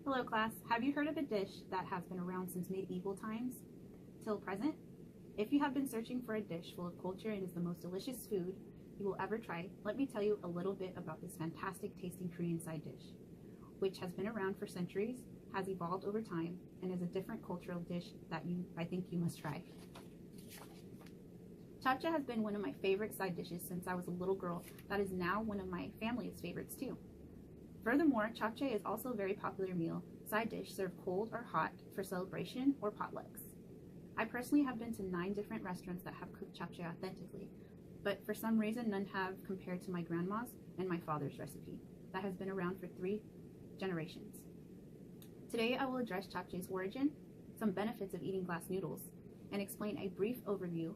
Hello class, have you heard of a dish that has been around since medieval times till present? If you have been searching for a dish full of culture and is the most delicious food you will ever try, let me tell you a little bit about this fantastic tasting Korean side dish, which has been around for centuries, has evolved over time, and is a different cultural dish that I think you must try. Japchea has been one of my favorite side dishes since I was a little girl. That is now one of my family's favorites too. Furthermore, japchea is also a very popular meal, side dish served cold or hot for celebration or potlucks. I personally have been to 9 different restaurants that have cooked japchea authentically, but for some reason none have compared to my grandma's and my father's recipe that has been around for 3 generations. Today I will address japchea's origin, some benefits of eating glass noodles, and explain a brief overview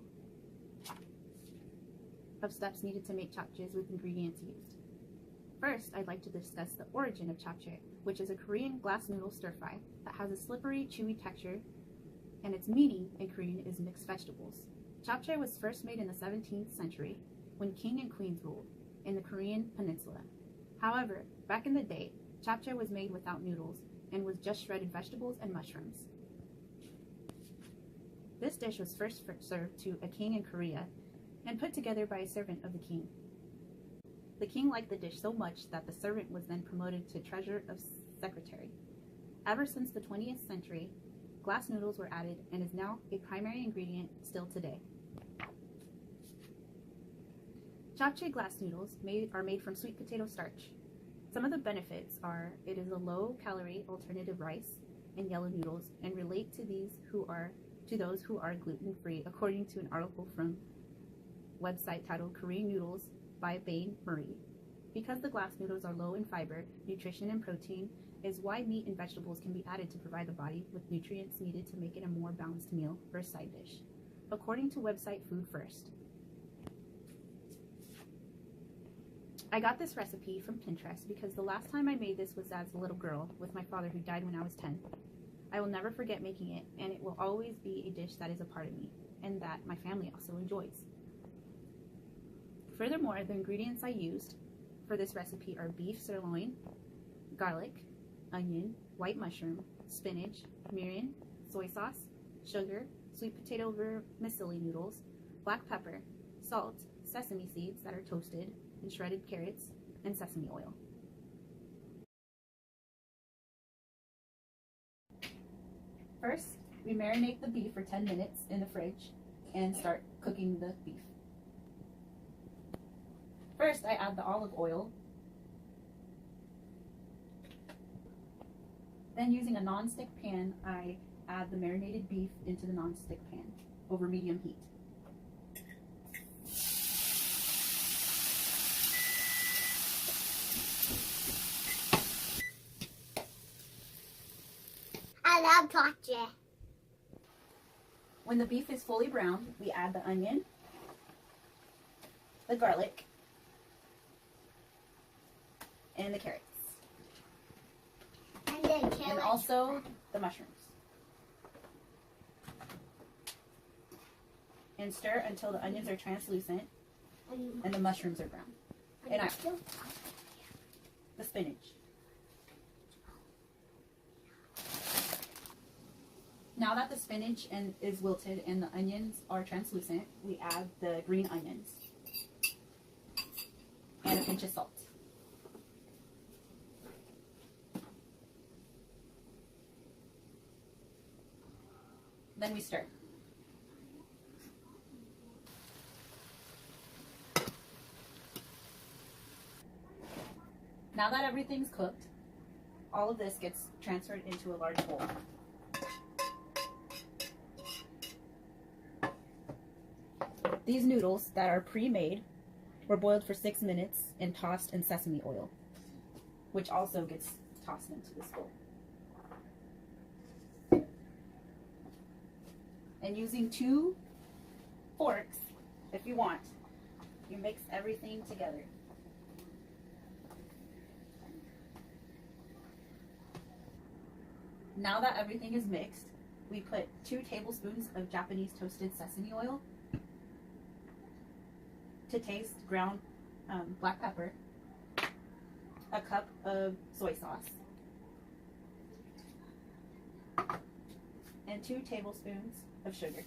of steps needed to make japcheas with ingredients used. First, I'd like to discuss the origin of japchea, which is a Korean glass noodle stir-fry that has a slippery, chewy texture, and its meaning in Korean is mixed vegetables. Japchea was first made in the 17th century when king and queens ruled in the Korean peninsula. However, back in the day, japchea was made without noodles and was just shredded vegetables and mushrooms. This dish was first served to a king in Korea and put together by a servant of the king. The king liked the dish so much that the servant was then promoted to treasurer of secretary. Ever since the 20th century, glass noodles were added and is now a primary ingredient still today. Japchea glass noodles are made from sweet potato starch. Some of the benefits are it is a low-calorie alternative rice and yellow noodles and relate to those who are gluten-free, according to an article from website titled Korean Noodles by Bain Marie. Because the glass noodles are low in fiber, nutrition, and protein, is why meat and vegetables can be added to provide the body with nutrients needed to make it a more balanced meal or a side dish, according to website Food First. I got this recipe from Pinterest because the last time I made this was as a little girl with my father who died when I was 10. I will never forget making it, and it will always be a dish that is a part of me and that my family also enjoys. Furthermore, the ingredients I used for this recipe are beef sirloin, garlic, onion, white mushroom, spinach, mirin, soy sauce, sugar, sweet potato vermicelli noodles, black pepper, salt, sesame seeds that are toasted, and shredded carrots, and sesame oil. First, we marinate the beef for 10 minutes in the fridge and start cooking the beef. First, I add the olive oil. Then, using a non-stick pan, I add the marinated beef into the non-stick pan over medium heat. I love japchea. When the beef is fully browned, we add the onion, the garlic, and the carrots. And also the mushrooms. And stir until the onions are translucent and the mushrooms are brown. And the spinach. Now that the spinach is wilted and the onions are translucent, we add the green onions and a pinch of salt. Then we stir. Now that everything's cooked, all of this gets transferred into a large bowl. These noodles that are pre-made were boiled for 6 minutes and tossed in sesame oil, which also gets tossed into this bowl. And using 2 forks, if you want, you mix everything together. Now that everything is mixed, we put 2 tablespoons of Japanese toasted sesame oil, to taste ground black pepper, a cup of soy sauce, and 2 tablespoons of sugar.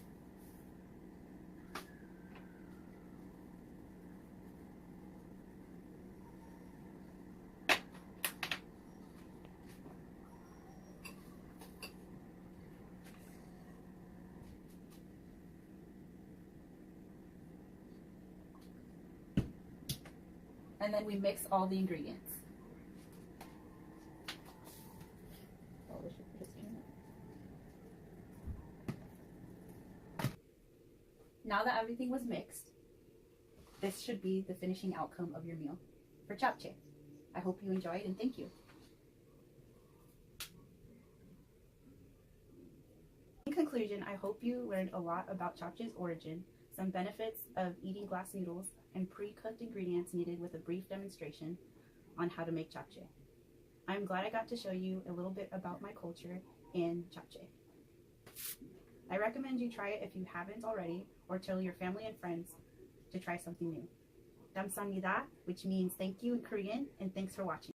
And then we mix all the ingredients. Now that everything was mixed, this should be the finishing outcome of your meal for japchea. I hope you enjoyed and thank you. In conclusion, I hope you learned a lot about japchea's origin, some benefits of eating glass noodles, and pre-cooked ingredients needed with a brief demonstration on how to make japchea. I'm glad I got to show you a little bit about my culture and japchea. I recommend you try it if you haven't already, or tell your family and friends to try something new. Damsamnida, which means thank you in Korean, and thanks for watching.